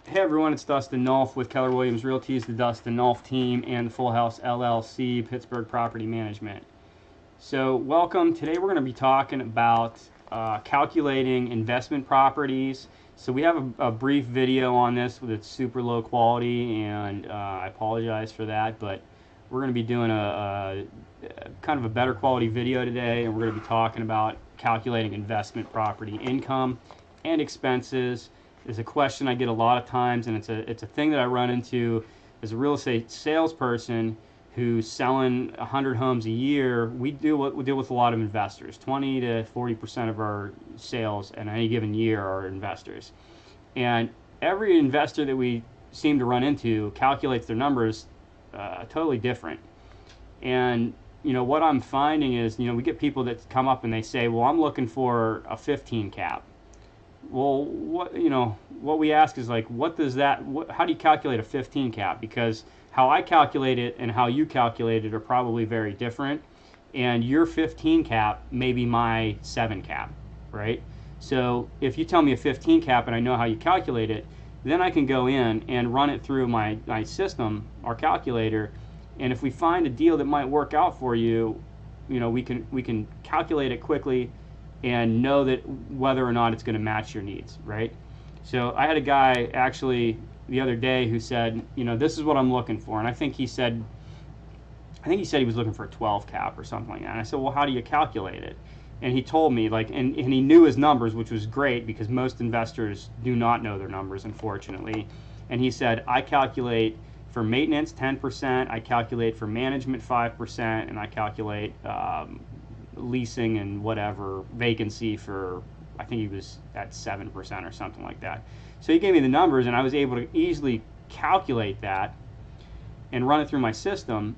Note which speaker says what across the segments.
Speaker 1: Hey everyone, it's Dustin Nulf with Keller Williams Realty's the Dustin Nulf team and the Full House LLC, Pittsburgh Property Management. So welcome. Today we're going to be talking about calculating investment properties. So we have a brief video on this that's super low quality, and I apologize for that, but we're going to be doing a kind of a better quality video today, and we're going to be talking about calculating investment property income and expenses. Is a question I get a lot of times, and it's a thing that I run into as a real estate salesperson who's selling 100 homes a year. We deal with a lot of investors. 20 to 40% of our sales in any given year are investors, and every investor that we seem to run into calculates their numbers totally different. And what I'm finding is we get people that come up and they say, well, I'm looking for a 15 cap. Well, what we ask is, like, how do you calculate a 15 cap? Because how I calculate it and how you calculate it are probably very different, and your 15 cap may be my 7 cap, right? So if you tell me a 15 cap and I know how you calculate it, then I can go in and run it through my system, our calculator, and if we find a deal that might work out for you, we can calculate it quickly and know that whether or not it's going to match your needs, right? So I had a guy actually the other day who said, this is what I'm looking for, and I think he said he was looking for a 12 cap or something like that. And I said, well, how do you calculate it? And he told me, and he knew his numbers, which was great because most investors do not know their numbers, unfortunately. And he said, I calculate for maintenance 10%, I calculate for management 5%, and I calculate leasing and whatever vacancy for, I think he was at 7% or something like that. So he gave me the numbers, and I was able to easily calculate that and run it through my system.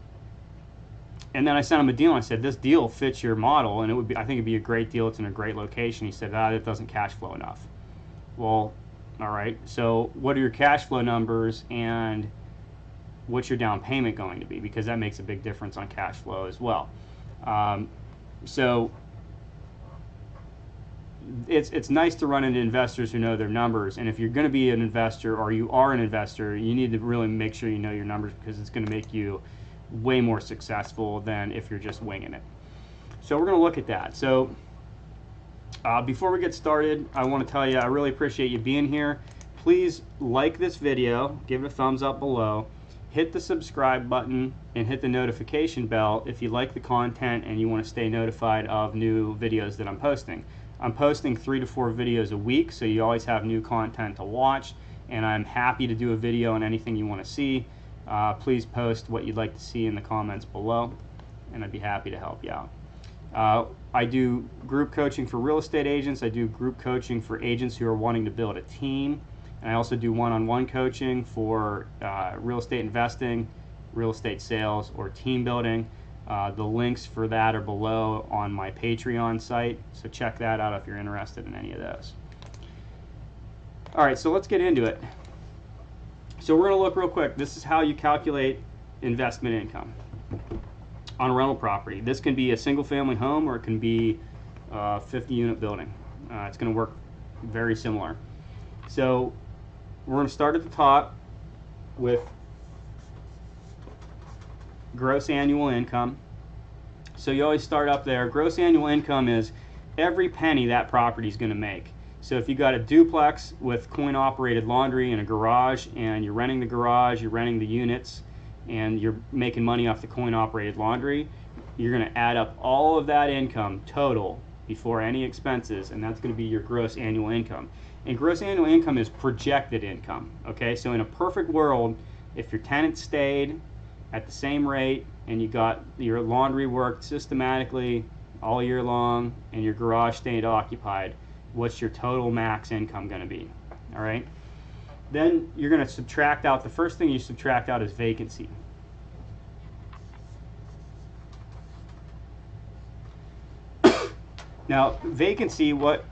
Speaker 1: And then I sent him a deal, and I said, this deal fits your model, and I think it'd be a great deal. It's in a great location. He said, it doesn't cash flow enough. Well, all right, so what are your cash flow numbers, and what's your down payment going to be? Because that makes a big difference on cash flow as well. So it's nice to run into investors who know their numbers, and if you're going to be an investor, or you are an investor, you need to really make sure you know your numbers, because it's going to make you way more successful than if you're just winging it. So we're going to look at that. So before we get started, I want to tell you I really appreciate you being here. Please like this video, give it a thumbs up below, hit the subscribe button, and hit the notification bell if you like the content and you want to stay notified of new videos that I'm posting. I'm posting 3 to 4 videos a week, so you always have new content to watch, and I'm happy to do a video on anything you want to see. Please post what you'd like to see in the comments below, and I'd be happy to help you out. I do group coaching for real estate agents. I do group coaching for agents who are wanting to build a team. And I also do one-on-one coaching for real estate investing, real estate sales, or team building. The links for that are below on my Patreon site, so check that out if you're interested in any of those. All right, so let's get into it. So we're going to look real quick. This is how you calculate investment income on a rental property. This can be a single-family home, or it can be a 50-unit building. It's going to work very similar. So we're going to start at the top with gross annual income. So you always start up there. Gross annual income is every penny that property is going to make. So if you got a duplex with coin-operated laundry and a garage, and you're renting the garage, you're renting the units, and you're making money off the coin-operated laundry, you're going to add up all of that income total before any expenses, and that's going to be your gross annual income. And gross annual income is projected income, okay? So in a perfect world, if your tenant stayed at the same rate, and you got your laundry worked systematically all year long, and your garage stayed occupied, what's your total max income going to be? All right? Then you're going to subtract out, the first thing you subtract out is vacancy. Now, vacancy, what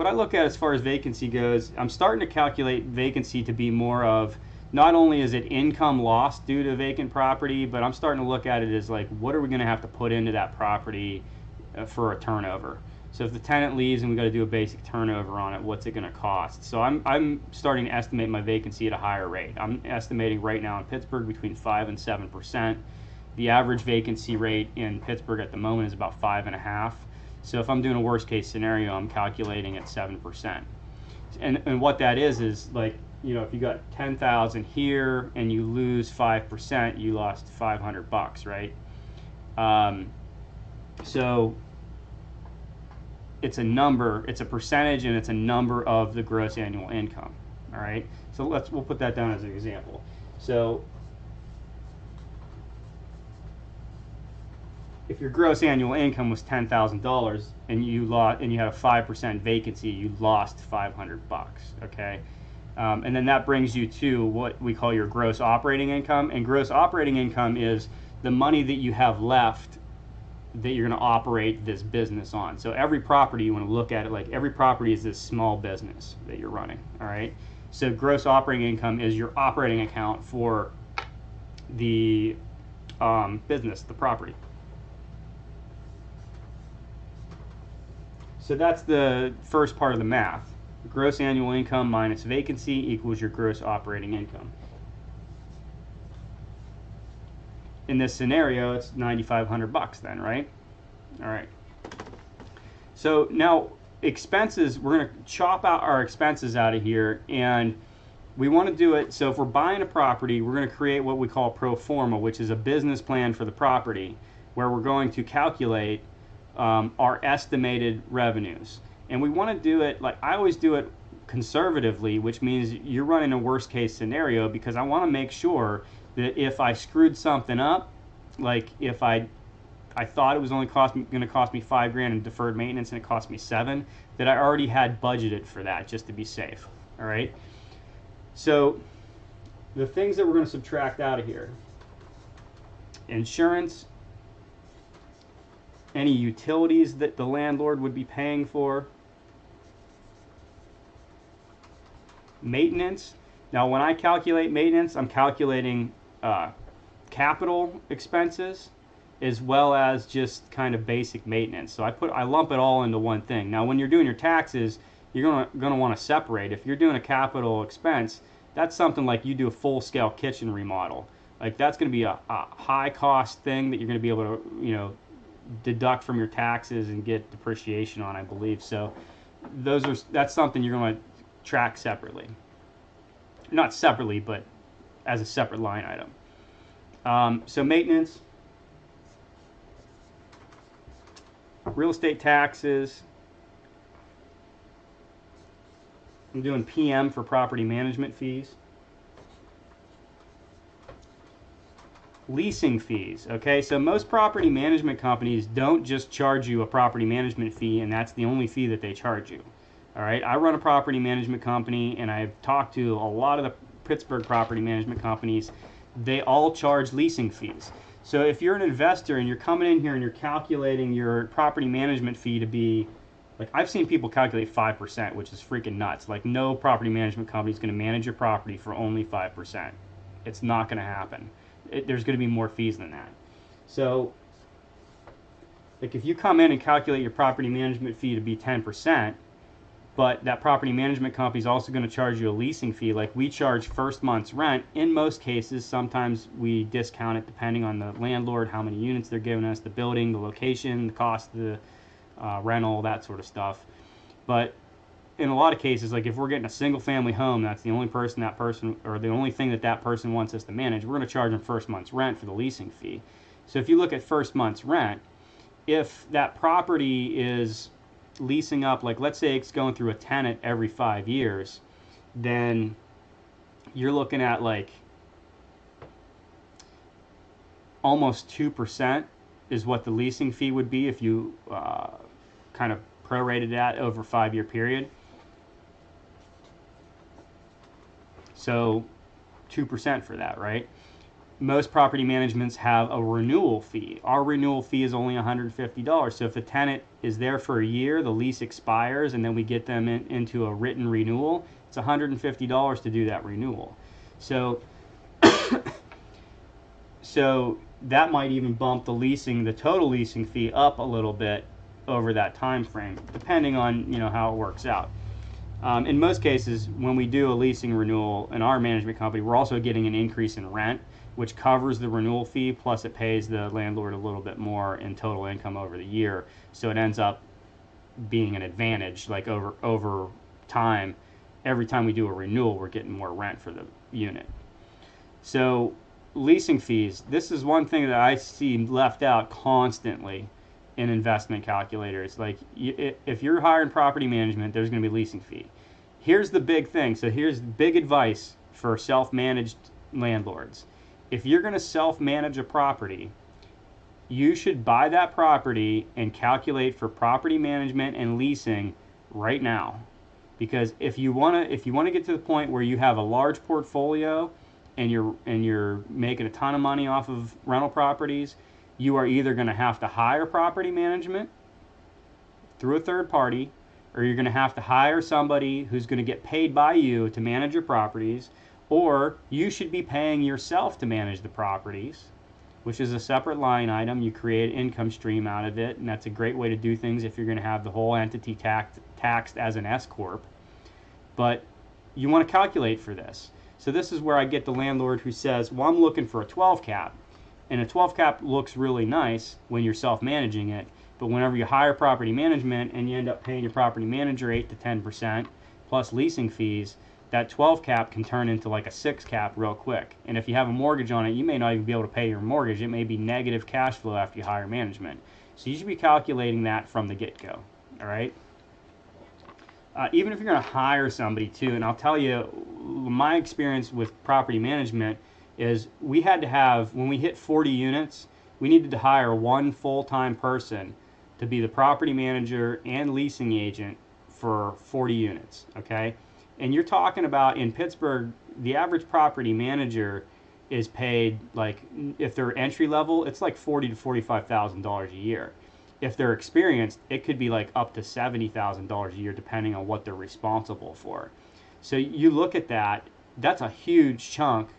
Speaker 1: I look at as far as vacancy goes, I'm starting to calculate vacancy to be more of, not only is it income lost due to vacant property, but I'm starting to look at it as, like, what are we going to have to put into that property for a turnover? So if the tenant leaves and we got to do a basic turnover on it, what's it going to cost? So I'm starting to estimate my vacancy at a higher rate. I'm estimating right now in Pittsburgh between 5 and 7%. The average vacancy rate in Pittsburgh at the moment is about 5.5%. So if I'm doing a worst case scenario, I'm calculating at 7%. And what that is like, you know, if you got 10,000 here and you lose 5%, you lost $500, right? So it's a number, it's a percentage, and it's a number of the gross annual income. All right. So we'll put that down as an example. So if your gross annual income was $10,000 and you had a 5% vacancy, you lost $500. Okay. And then that brings you to what we call your gross operating income. And gross operating income is the money that you have left that you're going to operate this business on. So every property, you want to look at it like every property is this small business that you're running. All right. So gross operating income is your operating account for the business, the property. So that's the first part of the math. Gross annual income minus vacancy equals your gross operating income. In this scenario, it's $9,500 then, right? All right. So now expenses, we're going to chop out our expenses out of here, and we want to do it. So if we're buying a property, we're going to create what we call pro forma, which is a business plan for the property, where we're going to calculate our estimated revenues. And we want to do it, like I always do it conservatively, which means you're running a worst case scenario, because I want to make sure that if I screwed something up, like if I thought it was only going to cost me $5,000 in deferred maintenance and it cost me $7,000, that I already had budgeted for that just to be safe. All right. So the things that we're going to subtract out of here: insurance, any utilities that the landlord would be paying for, maintenance. Now when I calculate maintenance, I'm calculating capital expenses as well as just kind of basic maintenance. So I lump it all into one thing. Now when you're doing your taxes, you're gonna want to separate. If you're doing a capital expense, that's something like you do a full-scale kitchen remodel. Like that's going to be a high cost thing that you're going to be able to, you know, deduct from your taxes and get depreciation on, I believe. So that's something you're going to track separately. Not separately, but as a separate line item. So maintenance, real estate taxes. I'm doing PM for property management fees. Leasing fees. Okay, so most property management companies don't just charge you a property management fee and that's the only fee that they charge you. All right, I run a property management company and I've talked to a lot of the Pittsburgh property management companies. They all charge leasing fees. So if you're an investor and you're coming in here and you're calculating your property management fee to be, like I've seen people calculate 5%, which is freaking nuts. Like no property management company is going to manage your property for only 5%. It's not going to happen. There's going to be more fees than that. So like if you come in and calculate your property management fee to be 10%, but that property management company is also going to charge you a leasing fee, like we charge first month's rent in most cases. Sometimes we discount it depending on the landlord, how many units they're giving us, the building, the location, the cost of the rental, that sort of stuff. But in a lot of cases, like if we're getting a single family home, that's the only the only thing that person wants us to manage, we're going to charge them first month's rent for the leasing fee. So if you look at first month's rent, if that property is leasing up, like let's say it's going through a tenant every 5 years, then you're looking at like almost 2% is what the leasing fee would be if you kind of prorated that over a 5-year period. So 2% for that, right? Most property managements have a renewal fee. Our renewal fee is only $150. So if the tenant is there for a year, the lease expires, and then we get them into a written renewal, it's $150 to do that renewal. So, so that might even bump the total leasing fee up a little bit over that time frame, depending on how it works out. In most cases, when we do a leasing renewal in our management company, we're also getting an increase in rent, which covers the renewal fee, plus it pays the landlord a little bit more in total income over the year. So it ends up being an advantage, like over time. Every time we do a renewal, we're getting more rent for the unit. So leasing fees, this is one thing that I see left out constantly in investment calculators. Like if you're hiring property management, there's going to be a leasing fee. Here's the big thing. So here's big advice for self-managed landlords. If you're going to self-manage a property, you should buy that property and calculate for property management and leasing right now. Because if you want to get to the point where you have a large portfolio and you're making a ton of money off of rental properties, you are either going to have to hire property management through a third party, or you're going to have to hire somebody who's going to get paid by you to manage your properties, or you should be paying yourself to manage the properties, which is a separate line item. You create an income stream out of it, and that's a great way to do things if you're going to have the whole entity taxed as an S corp. But you want to calculate for this. So this is where I get the landlord who says, well, I'm looking for a 12 cap. And a 12 cap looks really nice when you're self-managing it, but whenever you hire property management and you end up paying your property manager 8 to 10% plus leasing fees, that 12 cap can turn into like a 6 cap real quick. And if you have a mortgage on it, you may not even be able to pay your mortgage. It may be negative cash flow after you hire management. So you should be calculating that from the get-go, all right? Even if you're going to hire somebody too, and I'll tell you, my experience with property management is we had to have, when we hit 40 units, we needed to hire one full-time person to be the property manager and leasing agent for 40 units, okay? And you're talking about, in Pittsburgh, the average property manager is paid, like, if they're entry level, it's like $40,000 to $45,000 a year. If they're experienced, it could be like up to $70,000 a year, depending on what they're responsible for. So you look at that, that's a huge chunk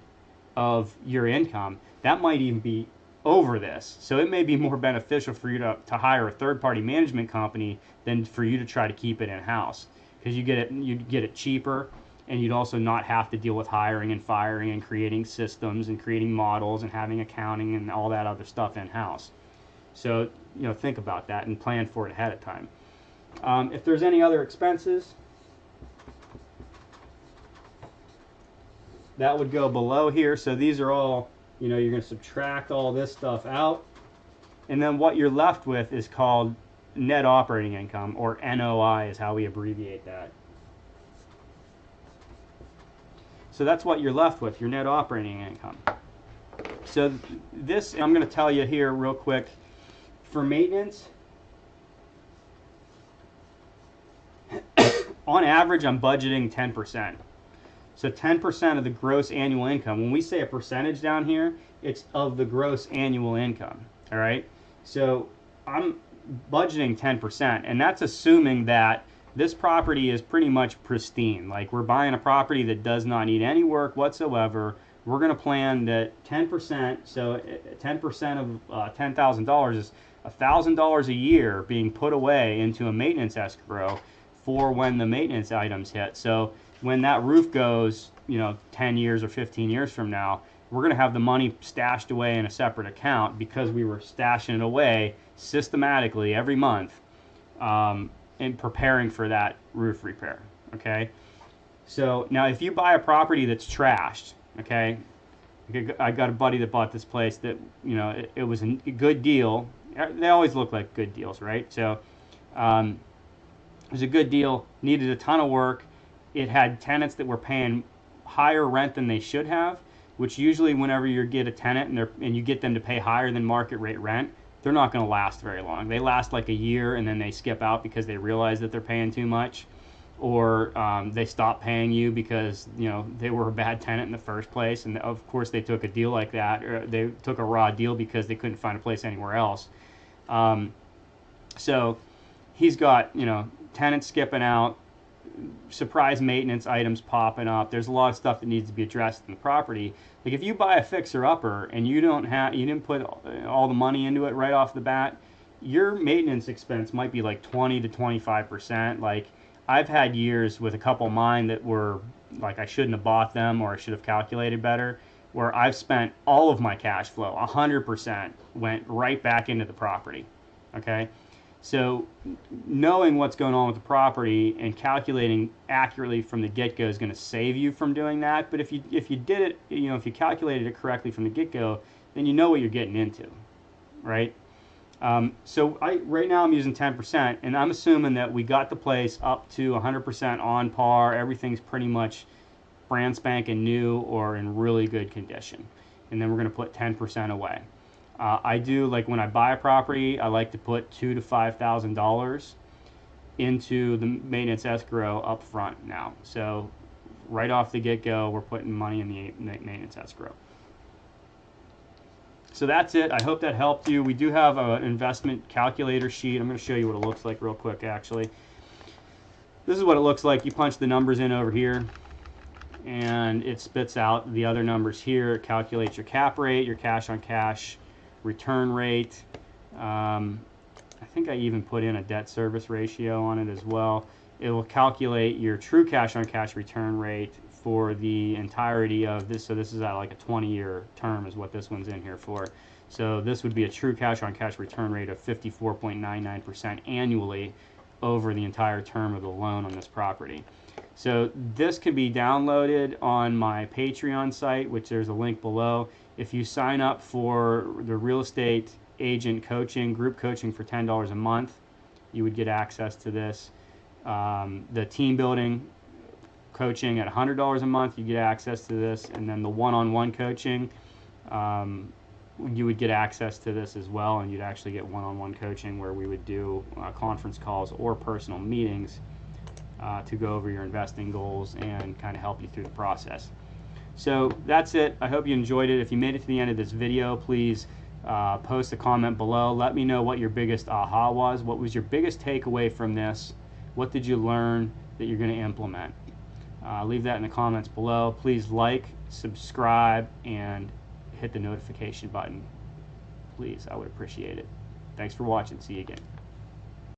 Speaker 1: of your income. That might even be over this. So it may be more beneficial for you to hire a third-party management company than for you to try to keep it in-house, because you get it cheaper, and you'd also not have to deal with hiring and firing and creating systems and creating models and having accounting and all that other stuff in-house. So think about that and plan for it ahead of time. If there's any other expenses, that would go below here. So these are all, you're going to subtract all this stuff out. And then what you're left with is called net operating income, or NOI is how we abbreviate that. So that's what you're left with, your net operating income. So this, I'm going to tell you here real quick, for maintenance, on average, I'm budgeting 10%. So 10% of the gross annual income. When we say a percentage down here, it's of the gross annual income. All right. So I'm budgeting 10%, and that's assuming that this property is pretty much pristine. Like, we're buying a property that does not need any work whatsoever. We're going to plan that 10%. So 10% of $10,000 is $1,000 a year being put away into a maintenance escrow for when the maintenance items hit. So when that roof goes, 10 years or 15 years from now, we're going to have the money stashed away in a separate account because we were stashing it away systematically every month and preparing for that roof repair, okay? So now if you buy a property that's trashed, okay, I got a buddy that bought this place that, it was a good deal. They always look like good deals, right? So it was a good deal, needed a ton of work. It had tenants that were paying higher rent than they should have, which usually whenever you get a tenant and you get them to pay higher than market rate rent, they're not going to last very long. They last like a year and then they skip out because they realize that they're paying too much, or they stop paying you because they were a bad tenant in the first place, and of course they took a deal like that, or they took a raw deal because they couldn't find a place anywhere else. So he's got tenants skipping out, surprise maintenance items popping up. There's a lot of stuff that needs to be addressed in the property. Like, if you buy a fixer-upper and you didn't put all the money into it right off the bat, your maintenance expense might be like 20 to 25%. Like, I've had years with a couple of mine that were like, I shouldn't have bought them, or I should have calculated better, where I've spent all of my cash flow, 100% went right back into the property. Okay, so knowing what's going on with the property and calculating accurately from the get-go is going to save you from doing that. But if you did it, if you calculated it correctly from the get-go, then you know what you're getting into, right? So right now I'm using 10%, and I'm assuming that we got the place up to 100% on par. Everything's pretty much brand spanking new or in really good condition. And then we're going to put 10% away. I do, like when I buy a property, I like to put $2,000 to $5,000 into the maintenance escrow up front now. So right off the get-go, we're putting money in the maintenance escrow. So that's it. I hope that helped you. We do have an investment calculator sheet. I'm going to show you what it looks like real quick, actually. This is what it looks like. You punch the numbers in over here, and it spits out the other numbers here. It calculates your cap rate, your cash-on-cash return rate. I think I even put in a debt service ratio on it as well. It will calculate your true cash-on-cash return rate for the entirety of this. So this is at like a 20-year term is what this one's in here for. So this would be a true cash-on-cash return rate of 54.99% annually over the entire term of the loan on this property. So this can be downloaded on my Patreon site, which there's a link below. If you sign up for the real estate agent coaching, group coaching for $10 a month, you would get access to this. The team building coaching at $100 a month, you get access to this. And then the one-on-one coaching, you would get access to this as well, and you'd actually get one-on-one coaching where we would do conference calls or personal meetings to go over your investing goals and kind of help you through the process. So that's it. I hope you enjoyed it. If you made it to the end of this video, please post a comment below. Let me know what your biggest aha was. What was your biggest takeaway from this? What did you learn that you're going to implement? Leave that in the comments below. Please like, subscribe, and hit the notification button. Please, I would appreciate it. Thanks for watching. See you again.